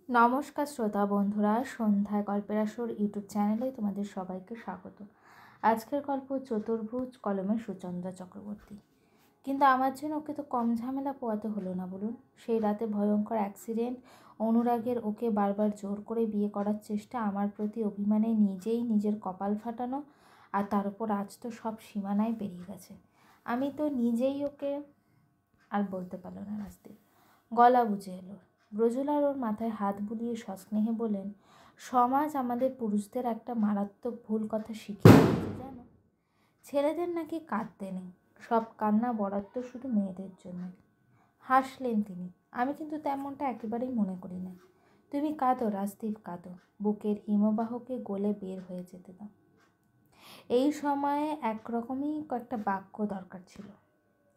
নমস্কার শ্রোতা বন্ধুরা, সন্ধ্যায় গল্পের আসর ইউটিউব চ্যানেলে তোমাদের সবাইকে স্বাগত। আজকের গল্প চতুর্ভুজ কলমের সুচন্দ্রা চক্রবর্তী। কিন্তু আমার জন্য ওকে তো কম ঝামেলা পোয়াতে হলো না বলুন। সেই রাতে ভয়ঙ্কর অ্যাক্সিডেন্ট, অনুরাগের ওকে বারবার জোর করে বিয়ে করার চেষ্টা, আমার প্রতি অভিমানে নিজেই নিজের কপাল ফাটানো, আর তার উপর আজ তো সব সীমানায় পেরিয়ে গেছে। আমি তো নিজেই ওকে আর বলতে পারল না। রাস্তায় গলা বুঝে এলো। ব্রজুলার ওর মাথায় হাত বুলিয়ে সস্নেহে বলেন, সমাজ আমাদের পুরুষদের একটা মারাত্মক ভুল কথা শিখিয়ে দিয়েছে জানো। ছেলেদের নাকি কাঁদতে নেই, সব কান্না বরাদ্দ শুধু মেয়েদের জন্য। হাসলেন তিনি। আমি কিন্তু তেমনটা একেবারেই মনে করি না। তুমি কাঁদো রাজদীপ, কাঁদো, বুকের হিমবাহকে গলে বের হয়ে যেতে দাও। এই সময়ে একরকমই কয়েকটা বাক্য দরকার ছিল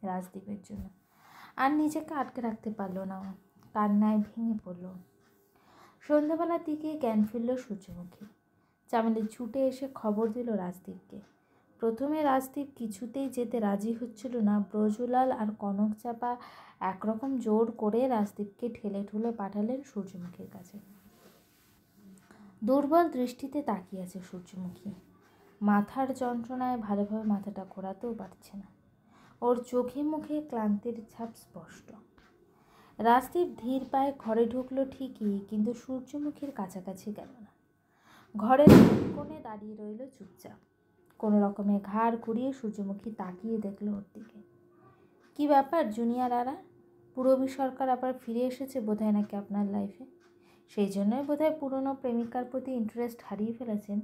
রাজদীপের জন্য। আর নিজেকে আটকে রাখতে পারলো না, কান্নায় ভেঙে পড়ল। সন্ধ্যাবেলার দিকে জ্ঞান ফিরল সূর্যমুখী। চামেলি ছুটে এসে খবর দিল রাজদীপকে। প্রথমে রাজদীপ কিছুতেই যেতে রাজি হচ্ছিল না। ব্রজুলাল আর কনক চাপা একরকম জোর করে রাজদীপকে ঠেলে ঠুলে পাঠালেন সূর্যমুখীর কাছে। দুর্বল দৃষ্টিতে তাকিয়ে আছে সূর্যমুখী। মাথার যন্ত্রণায় ভালোভাবে মাথাটা ঘোরাতেও পারছে না। ওর চোখে মুখে ক্লান্তির ছাপ স্পষ্ট। রাজদীপ ধীর পায়ে ঘরে ঢুকলো ঠিকই, কিন্তু সূর্যমুখীর কাছাকাছি গেল না। ঘরের কোণে দাঁড়িয়ে রইল চুপচাপ। কোনো রকমে ঘাড় ঘুরিয়ে সূর্যমুখী তাকিয়ে দেখলো ওর দিকে। কী ব্যাপার জুনিয়র আরা? পূরবী সরকার আবার ফিরে এসেছে বোধহয় নাকি আপনার লাইফে? সেই জন্যই বোধহয় পুরনো প্রেমিকার প্রতি ইন্টারেস্ট হারিয়ে ফেলেছেন।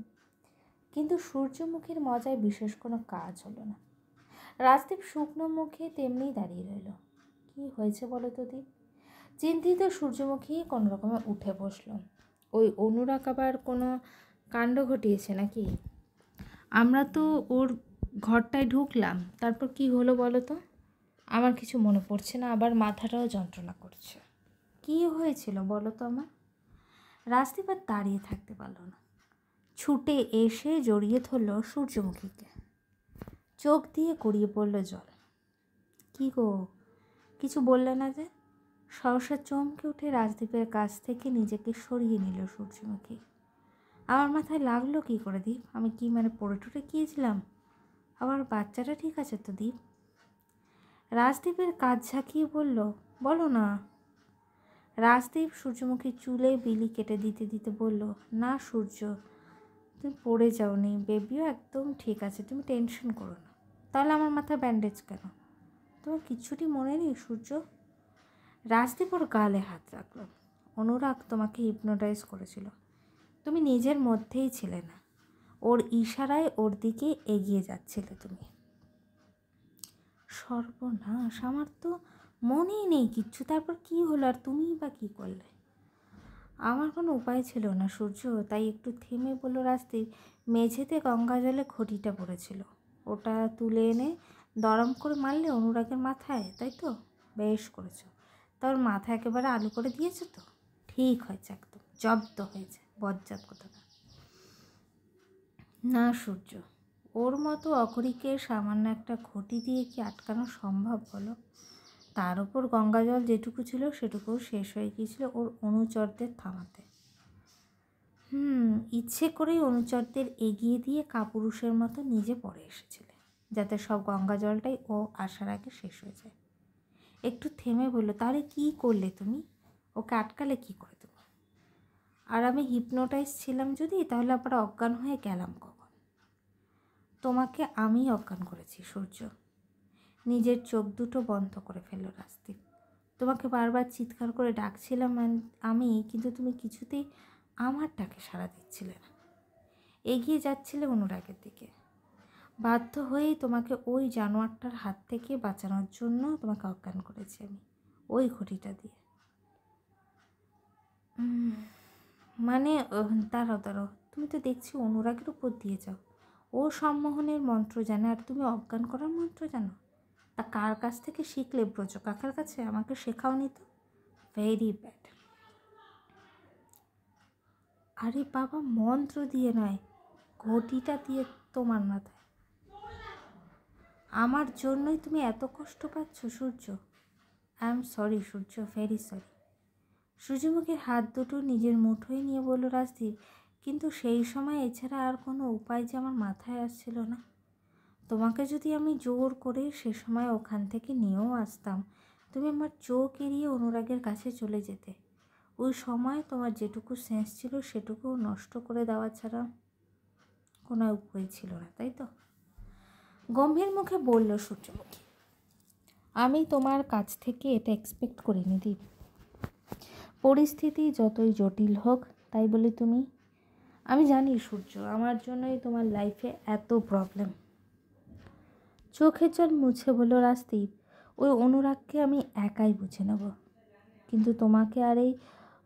কিন্তু সূর্যমুখীর মজায় বিশেষ কোনো কাজ হলো না। রাজদীপ শুকনো মুখে তেমনি দাঁড়িয়ে রইল। কি হয়েছে বলো তো দীপ? চিন্তিত সূর্যমুখী কোনো রকমে উঠে বসল। ওই অনুরাগ আবার কোনো কাণ্ড ঘটিয়েছে নাকি? আমরা তো ওর ঘরটায় ঢুকলাম, তারপর কি হলো বলো তো? আমার কিছু মনে পড়ছে না, আবার মাথাটাও যন্ত্রণা করছে। কি হয়েছিল বলো তো আমার? রাজদীপ আর দাঁড়িয়ে থাকতে পারল না। ছুটে এসে জড়িয়ে ধরল সূর্যমুখীকে। চোখ দিয়ে গড়িয়ে পড়ল জল। কি গো, কিছু বললে না যে? সহসা চমকে উঠে রাজদীপের কাছ থেকে নিজেকে সরিয়ে নিল সূর্যমুখী। আমার মাথায় লাগলো কি করে দীপ? আমি কি পড়ে টুটে গিয়েছিলাম? আবার বাচ্চাটা ঠিক আছে তো দীপ? রাজদীপের কাজ ঝাঁকিয়ে বলল, বলো না। রাজদীপ সূর্যমুখীর চুলে বিলি কেটে দিতে দিতে বলল, না সূর্য, তুমি পড়ে যাওনি, বেবিও একদম ঠিক আছে, তুমি টেনশন করো না। তাহলে আমার মাথায় ব্যান্ডেজ কেন? তোমার কিচ্ছুটি মনে নেই সূর্য? রাজদীপ ওর গালে হাত রাখল। অনুরাগ তোমাকে হিপনোটাইজ করেছিল, তুমি নিজের মধ্যেই ছিলে না। ওর ইশারায় ওর দিকে এগিয়ে যাচ্ছিলে তুমি। সর্বনাশ, আমার তো মনেই নেই কিচ্ছু। তারপর কি হলো আর তুমিই বা কী করলে? আমার কোনো উপায় ছিল না সূর্য, তাই একটু থেমে বলল রাজদীপ, মেঝেতে গঙ্গা জলে ঘটিটা পড়েছিল, ওটা তুলে এনে দরম করে মারলে অনুরাগের মাথায়, তাই তো? বেশ করেছো। তোর মাথা একেবারে আলু করে দিয়েছো তো? ঠিক হয়েছে, একদম জব্দ হয়েছে, বজ্জাত কথাটা। না সূর্য, ওর মতো অঘরীকে সামান্য একটা ঘটি দিয়ে কি আটকানো সম্ভব বলো? তার উপর গঙ্গা জল যেটুকু ছিল সেটুকুও শেষ হয়ে গিয়েছিল ওর অনুচরদের থামাতে। ইচ্ছে করেই অনুচরদের এগিয়ে দিয়ে কাপুরুষের মতো নিজে পড়ে এসেছিলে, যাতে সব গঙ্গা জলটাই ও আসার আগে শেষ হয়ে যায়। একটু থেমে বলল, তাহলে কী করলে তুমি? ওকে আটকালে কী করে তুমি? আর আমি হিপনোটাইজ ছিলাম যদি, তাহলে আবার অজ্ঞান হয়ে গেলাম কখন? তোমাকে আমি অজ্ঞান করেছি সূর্য। নিজের চোখ দুটো বন্ধ করে ফেলল রাজদীপ। তোমাকে বারবার চিৎকার করে ডাকছিলাম আমি, কিন্তু তুমি কিছুতেই আমার ডাকে সাড়া দিচ্ছিলে না। এগিয়ে যাচ্ছিলে অনুরাগের দিকে। বাধ্য হয়েই তোমাকে ওই জানোয়ারটার হাত থেকে বাঁচানোর জন্য তোমাকে অজ্ঞান করেছি আমি, ওই ঘটিটা দিয়ে। দাঁড়াও, তুমি তো দেখছি অনুরাগের উপর দিয়ে যাও। ও সম্মোহনের মন্ত্র জানে, আর তুমি অজ্ঞান করার মন্ত্র জানো? তা কার কাছ থেকে শিখলে? ব্রজ কাকার কাছে? আমাকে শেখাওনি তো। Very bad. আরে বাবা, মন্ত্র দিয়ে নয়, ঘটিটা দিয়ে তোমার মাথায়। আমার জন্যই তুমি এত কষ্ট পাচ্ছ Surya. I am sorry Surya, very sorry. সূর্যমুখীর হাত দুটো নিজের মুঠোয় নিয়ে বলল রাজদীপ, কিন্তু সেই সময় এছাড়া আর কোনো উপায় যে আমার মাথায় আসছিল না। তোমাকে যদি আমি জোর করে সে সময় ওখান থেকে নিয়েও আসতাম, তুমি আমার চোখ এড়িয়ে অনুরাগের কাছে চলে যেতে। ওই সময় তোমার যেটুকু সেন্স ছিল সেটুকু নষ্ট করে দেওয়া ছাড়া কোনো উপায় ছিল না, তাই তো? গম্ভীর মুখে বলল সূর্যমুখী। আমি তোমার কাছ থেকে এটা এক্সপেক্ট করিনি দীপ। পরিস্থিতি যতই জটিল হোক, তাই বলে তুমি, আমি জানি সূর্য, আমার জন্যই তোমার লাইফে এত প্রবলেম। চোখের জল মুছে বলল রাজদীপ, ওই অনুরাগকে আমি একাই বুঝে নেব, কিন্তু তোমাকে আর এই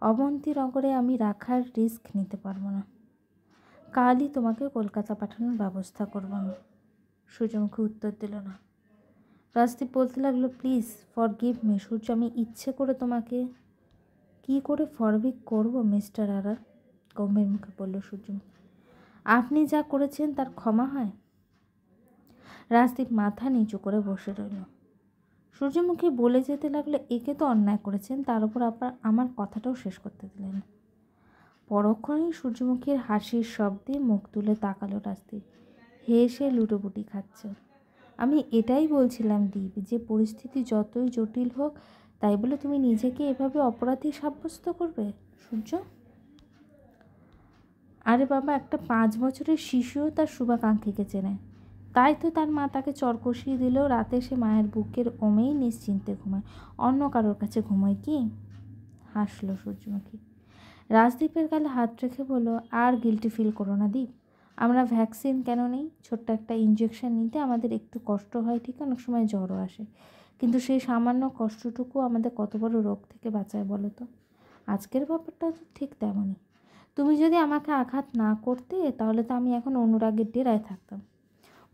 অবন্তীনগরে আমি রাখার রিস্ক নিতে পারবো না। কালই তোমাকে কলকাতা পাঠানোর ব্যবস্থা করব আমি। সূর্যমুখী উত্তর দিল না। রাজদীপ বলতে লাগলো, প্লিজ ফরগিভ মি সূর্য, আমি ইচ্ছে করে তোমাকে কি করে ফরগিভ করবো মিস্টার আরার? গম্ভীর মুখে বলল সূর্যমুখী। আপনি যা করেছেন তার ক্ষমা হয়? রাজদীপ মাথা নিচু করে বসে রইল। সূর্যমুখী বলে যেতে লাগলো, একে তো অন্যায় করেছেন, তার উপর আবার আমার কথাটাও শেষ করতে দিলেন। পরক্ষণেই সূর্যমুখীর হাসির শব্দে মুখ তুলে তাকালো রাজদীপ। হেসে লুটোপুটি খাচ্ছে। আমি এটাই বলছিলাম দীপ, যে পরিস্থিতি যতই জটিল হোক, তাই বলে তুমি নিজেকে এভাবে অপরাধী সাব্যস্ত করবে সূর্য? আরে বাবা, একটা 5 বছরের শিশুও তার শুভাকাঙ্ক্ষীকে চেনে, তাই তো তার মা তাকে চর কষিয়ে দিলেও রাতে সে মায়ের বুকের ওমেই নিশ্চিন্তে ঘুমায়, অন্য কারোর কাছে ঘুমোয় কি? হাসলো সূর্যমুখী। রাজদীপের গালে হাত রেখে বলল, আর গিল্টি ফিল করো না দীপ। আমরা ভ্যাকসিন কেন নেই? ছোট্ট একটা ইঞ্জেকশন নিতে আমাদের একটু কষ্ট হয় ঠিক, অনেক সময় জ্বরও আসে, কিন্তু সেই সামান্য কষ্টটুকু আমাদের কত বড় রোগ থেকে বাঁচায় বলো তো? আজকের ব্যাপারটা তো ঠিক তেমনই। তুমি যদি আমাকে আঘাত না করতে, তাহলে তো আমি এখন অনুরাগের ডেরায় থাকতাম।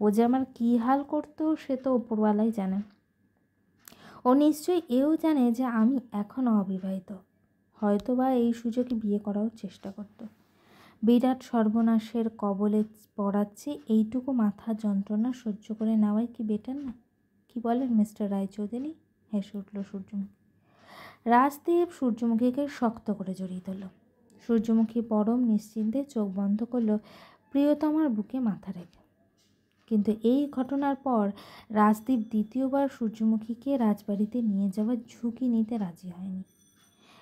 ও যে আমার কী হাল করতো সে তো ওপরওয়ালাই জানে। ও নিশ্চয়ই এও জানে যে আমি এখনও অবিবাহিত, হয়তো বা এই সুযোগে বিয়ে করার চেষ্টা করত। বিরাট সর্বনাশের কবলে পড়াচ্ছে, এইটুকু মাথা যন্ত্রণা সহ্য করে নেওয়াই কি বেটার না? কি বলেন মিস্টার রায়চৌধুরী? হেসে উঠল সূর্যমুখী। রাজদীপ সূর্যমুখীকে শক্ত করে জড়িয়ে ধরল। সূর্যমুখী পরম নিশ্চিন্তে চোখ বন্ধ করল, প্রিয়তমার বুকে মাথা রেখে। কিন্তু এই ঘটনার পর রাজদীপ দ্বিতীয়বার সূর্যমুখীকে রাজবাড়িতে নিয়ে যাওয়ার ঝুঁকি নিতে রাজি হয়নি।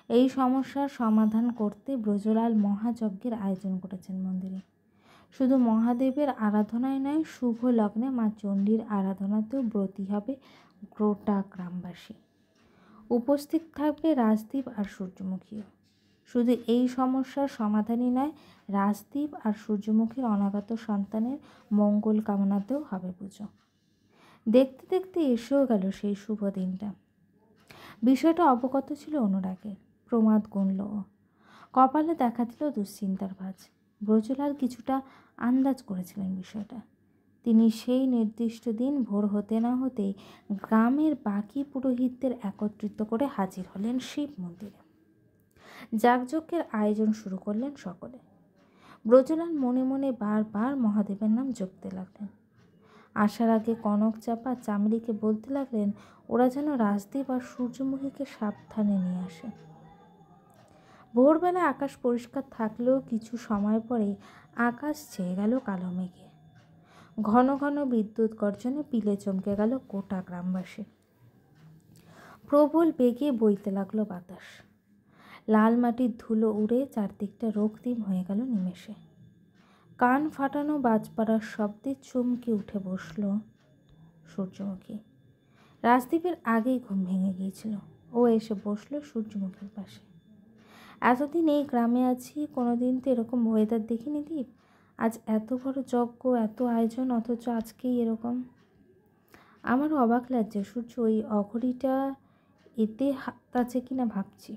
এই সমস্যার সমাধান করতে ব্রজলাল মহাযজ্ঞের আয়োজন করেছেন মন্দিরে। শুধু মহাদেবের আরাধনায় নয়, শুভ লগ্নে মা চণ্ডীর আরাধনাতেও ব্রতী হবে গোটা গ্রামবাসী। উপস্থিত থাকবে রাজদীপ আর সূর্যমুখীও। শুধু এই সমস্যার সমাধানই নয়, রাজদীপ আর সূর্যমুখীর অনাগত সন্তানের মঙ্গল কামনাতেও হবে পুজো। দেখতে দেখতে এসেও গেল সেই শুভ দিনটা। বিষয়টা অবগত ছিল অনুরাগের, প্রমাদ গুনল ও। কপালে দেখা দিল দুশ্চিন্তার ভাঁজ। ব্রজলাল কিছুটা আন্দাজ করেছিলেন বিষয়টা। তিনি সেই নির্দিষ্ট দিন ভোর হতে না হতেই গ্রামের বাকি পুরোহিতদের একত্রিত করে হাজির হলেন শিব মন্দিরে। যাগযজ্ঞের আয়োজন শুরু করলেন সকলে। ব্রজলাল মনে মনে বারবার মহাদেবের নাম জপতে লাগলেন। আসার আগে কনক চাপা চামড়িকে বলতে লাগলেন, ওরা যেন রাজদীপ আর সূর্যমুখীকে সাবধানে নিয়ে আসে। ভোরবেলা আকাশ পরিষ্কার থাকলেও কিছু সময় পরেই আকাশ ছেয়ে গেল কালো মেঘে। ঘন ঘন বিদ্যুৎ গর্জনে পিলে চমকে গেল গোটা গ্রামবাসী। প্রবল বেগে বইতে লাগলো বাতাস। লাল মাটির ধুলো উড়ে চারদিকটা রক্তিম হয়ে গেল নিমেষে। কান ফাটানো বাজপাড়ার শব্দে চমকে উঠে বসল সূর্যমুখী। রাজদীপের আগেই ঘুম ভেঙে গিয়েছিল। ও এসে বসলো সূর্যমুখীর পাশে। এতদিন এই গ্রামে আছি, কোনোদিন তো এরকম ওয়েদার দেখিনি দীপ। আজ এত বড় যজ্ঞ, এত আয়োজন, অথচ আজকেই এরকম। আমারও অবাক লাগছে সূর্য, ওই অঘরীটা এতে হাত আছে কিনা ভাবছি।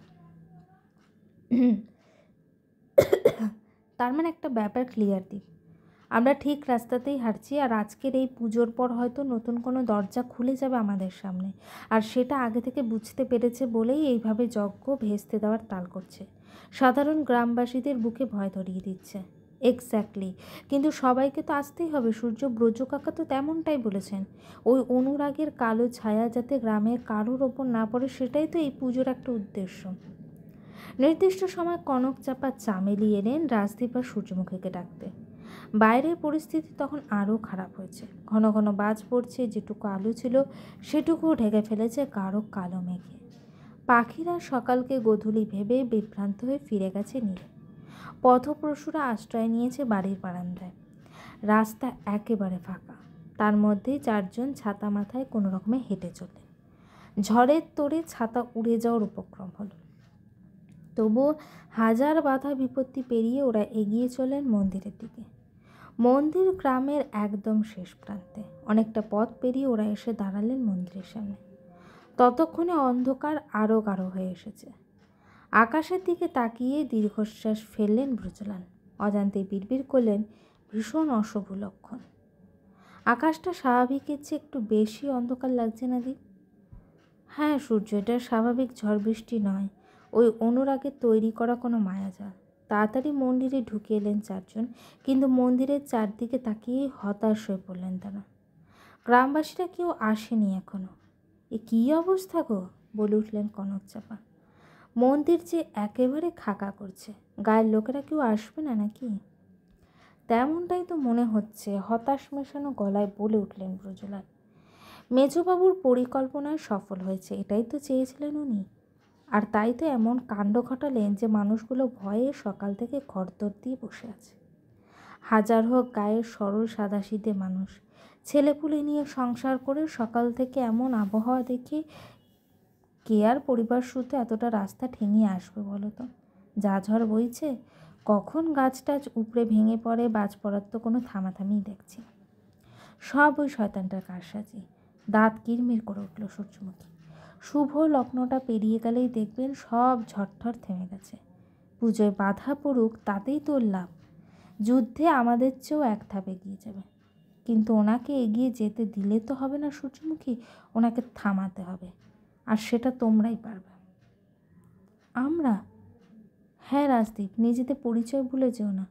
তার মানে একটা ব্যাপার ক্লিয়ার দিই, আমরা ঠিক রাস্তাতেই হাঁটছি, আর আজকের এই পুজোর পর হয়তো নতুন কোনো দরজা খুলে যাবে আমাদের সামনে, আর সেটা আগে থেকে বুঝতে পেরেছে বলেই এইভাবে যজ্ঞ ভেস্তে দেওয়ার তাল করছে। সাধারণ গ্রামবাসীদের বুকে ভয় ধরিয়ে দিচ্ছে। এক্স্যাক্টলি, কিন্তু সবাইকে তো আসতেই হবে সূর্য। ব্রজ কাকা তো তেমনটাই বলেছেন। ওই অনুরাগের কালো ছায়া যাতে গ্রামের কারোর ওপর না পড়ে, সেটাই তো এই পুজোর একটা উদ্দেশ্য। নির্দিষ্ট সময় কনক চাপা চামেলি এলেন রাজদীপ আর সূর্যমুখীকে ডাকতে। বাইরের পরিস্থিতি তখন আরও খারাপ হয়েছে। ঘন ঘন বাজ পড়ছে, যেটুকু আলো ছিল সেটুকুও ঢেকে ফেলেছে গাঢ় কালো মেঘে। পাখিরা সকালকে গোধূলি ভেবে বিভ্রান্ত হয়ে ফিরে গেছে নীড়ে। পথপ্রসূরা আশ্রয় নিয়েছে বাড়ির বারান্দায়। রাস্তা একেবারে ফাঁকা, তার মধ্যেই 4 জন ছাতা মাথায় কোনো রকমে হেঁটে চলে। ঝড়ের তোড়ে ছাতা উড়ে যাওয়ার উপক্রম হলো। তবুও হাজার বাধা বিপত্তি পেরিয়ে ওরা এগিয়ে চলেন মন্দিরের দিকে। মন্দির গ্রামের একদম শেষ প্রান্তে। অনেকটা পথ পেরিয়ে ওরা এসে দাঁড়ালেন মন্দিরের সামনে। ততক্ষণে অন্ধকার আরও গাঢ় হয়ে এসেছে। আকাশের দিকে তাকিয়ে দীর্ঘশ্বাস ফেললেন ব্রজলাল। অজান্তে বিড়বিড় করলেন, ভীষণ অশুভ লক্ষণ। আকাশটা স্বাভাবিকের চেয়ে একটু বেশি অন্ধকার লাগছে না দীপ? হ্যাঁ সূর্য, এটা স্বাভাবিক ঝড় বৃষ্টি নয়, ওই অনুরাগের তৈরি করা কোনো মায়াজাল। তাড়াতাড়ি মন্দিরে ঢুকে এলেন 4 জন, কিন্তু মন্দিরের চারদিকে তাকিয়েই হতাশ হয়ে পড়লেন তারা। গ্রামবাসীরা কেউ আসেনি এখনো। এ কী অবস্থা গো, বলে উঠলেন কনক চাপা। মন্দির যে একেবারে খাকা করছে, গায়ের লোকেরা কেউ আসবে না নাকি? তেমনটাই তো মনে হচ্ছে, হতাশ মেশানো গলায় বলে উঠলেন ব্রজলাল। মেজবাবুর পরিকল্পনায় সফল হয়েছে, এটাই তো চেয়েছিলেন উনি। আর তাই তো এমন কাণ্ড ঘটালেন যে মানুষগুলো ভয়ে সকাল থেকে খড়দর দিয়ে বসে আছে। হাজার হোক গায়ের সরল সাদাসিধে মানুষ, ছেলেপুলে নিয়ে সংসার করে সকাল থেকে এমন আবহাওয়া দেখে কে আর পরিবার সূত্রে এতটা রাস্তা ঠেঙিয়ে আসবে বলো তো? যা ঝড় বইছে, কখন গাছ টাছ উপড়ে ভেঙে পড়ে বাজ পড়ার তো কোনো থামাথামিই দেখছি। সব ওই শয়তানটার কারসাজি। দাঁত কিরমির করে উঠল সূর্যমুখী। শুভ লগ্নটা পেরিয়ে গেলেই দেখবেন সব ঝড়ঠর থেমে গেছে। পুজোয় বাধা পড়ুক, তাতেই তোর লাভ। যুদ্ধে আমাদের চেয়েও এক ধাপ এগিয়ে যাবে। কিন্তু ওনাকে এগিয়ে যেতে দিলে তো হবে না সূর্যমুখী, ওনাকে থামাতে হবে। আর সেটা তোমরাই পারবে। আমরা? হ্যাঁ রাজদীপ, নিজেদের পরিচয় ভুলে যেও না।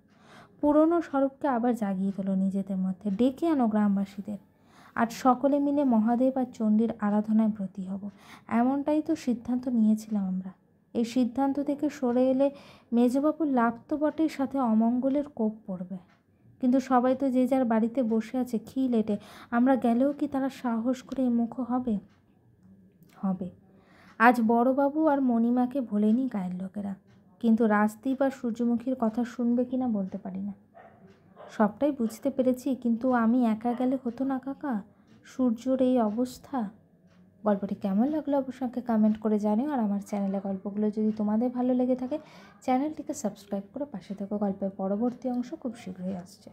পুরনো স্বরূপকে আবার জাগিয়ে তোলো নিজেদের মধ্যে, ডেকে আনো গ্রামবাসীদের। আর সকলে মিলে মহাদেব আর চণ্ডীর আরাধনায় ব্রতী হব, এমনটাই তো সিদ্ধান্ত নিয়েছিলাম আমরা। এই সিদ্ধান্ত থেকে সরে এলে মেজবাবুর লাভ তো বটেই, সাথে অমঙ্গলের কোপ পড়বে। কিন্তু সবাই তো যে যার বাড়িতে বসে আছে খিল এঁটে, আমরা গেলেও কি তারা সাহস করে মুখ হবে? হবে। আজ বড়বাবু আর মণিমাকে ভোলেনি গায়ের লোকেরা, কিন্তু রাজদীপ আর সূর্যমুখীর কথা শুনবে কিনা বলতে পারি না। সবটাই বুঝতে পেরেছি, কিন্তু আমি একা গেলে হতো না কাকা, সূর্যর এই অবস্থা। গল্পটি কেমন লাগলো অবশ্যই আমাকে কমেন্ট করে জানিও। আর আমার চ্যানেলে গল্পগুলো যদি তোমাদের ভালো লেগে থাকে, চ্যানেলটিকে সাবস্ক্রাইব করে পাশে থাকো। গল্পের পরবর্তী অংশ খুব শীঘ্রই আসছে।